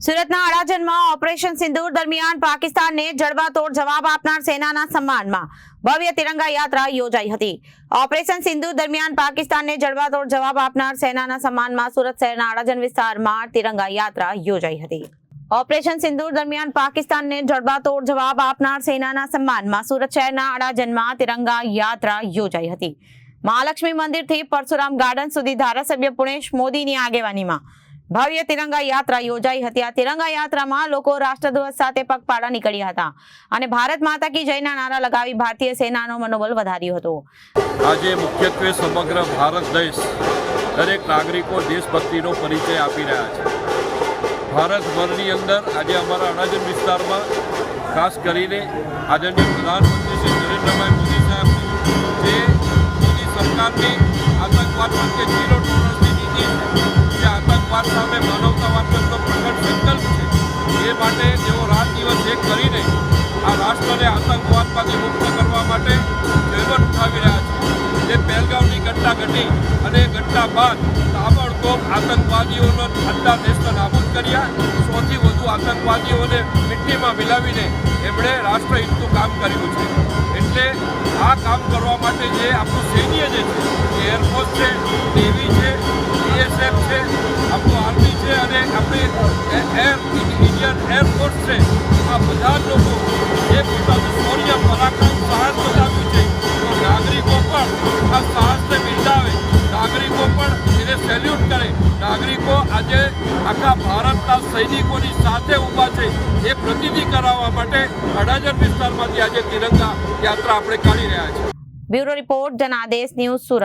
સુરતના અડાજણમાં ઓપરેશન સિંદૂર દરમિયાન પાકિસ્તાનને જડબાતોડ જવાબ આપનાર સેનાના સન્માનમાં ભવ્ય તિરંગા યાત્રા યોજાઈ હતી। ઓપરેશન સિંદૂર દરમિયાન પાકિસ્તાનને જડબાતોડ જવાબ આપનાર સેનાના સન્માનમાં સુરત શહેરના અડાજણ વિસ્તારમાં તિરંગા યાત્રા યોજાઈ હતી। ઓપરેશન સિંદૂર દરમિયાન પાકિસ્તાનને જડબાતોડ જવાબ આપનાર સેનાના સન્માનમાં સુરત શહેરના અડાજણમાં તિરંગા યાત્રા યોજાઈ હતી। મહાલક્ષ્મી મંદિરથી પરશુરામ ગાર્ડન સુધી ધારાસભ્ય પુણેશ મોદીની આગેવાનીમાં ભવ્ય તિરંગા યાત્રા યોજાઈ હતી। આ તિરંગા યાત્રામાં લોકો રાષ્ટ્રધ્વજ સાથે પગપાળા નીકળ્યા હતા અને ભારત માતા કી જયના નારા લગાવી ભારતીય સેનાનો મનોબળ વધાર્યું હતું। આજે મુખ્યત્વે સમગ્ર ભારત દેશ દરેક નાગરિકો દેશભક્તિનો પરિચય આપી રહ્યા છે। ભારતભરની અંદર આજે અમારા અડાજણ વિસ્તારમાં ખાસ કરીને આદરણીય પ્રધાનમંત્રી શ્રી નરેન્દ્રભાઈ મોદી સાહેબ જે મોદી સરકારની આતંકવાદ પ્રત્યે ઝીરો ટોલરન્સની નીતિ છે, જે આતંકવાદ સામે માનવતાવાદનો પ્રગટ સંકલ્પ છે, એ માટે તેઓ રાત દિવસ એક કરીને આ રાષ્ટ્રને આતંકવાદમાંથી મુક્ત કરવા માટે જહેમત ઉઠાવી રહ્યા છે। જે પહેલગામની ઘટના ઘટી અને ઘટના બાદ તાબડતોબ આતંકવાદીઓનો આખા દેશને નાબૂદ કર્યા। સૌથી વધુ આતંકવાદીઓને મિટ્ટીમાં મિલાવીને એમણે રાષ્ટ્રહિતનું કામ કર્યું છે। એટલે આ કામ કરવા માટે જે આપણું સૈન્ય જે છે, એરફોર્સ છે, નેવી છે, બીએસએફ છે, આપણું આર્મી છે અને આપણી ઇન્ડિયન એરફોર્સ છે, આ બધા જ લોકો જે પોતાનું શૌર્ય પરાક્રમ સાહસ બતાવ્યું છે, તો નાગરિકો પણ આ સાહસને બિરદાવે, નાગરિકો પણ એને સેલ્યુટ કરે। નાગરિકો આજે આખા ભારતના સૈનિકોની સાથે ઊભા છે એ પ્રતિનિધિ કરાવવા માટે અડાજણ વિસ્તારમાંથી આજે તિરંગા યાત્રા આપણે કાઢી રહ્યા છીએ। Bureau report, Janadesh news, Surat.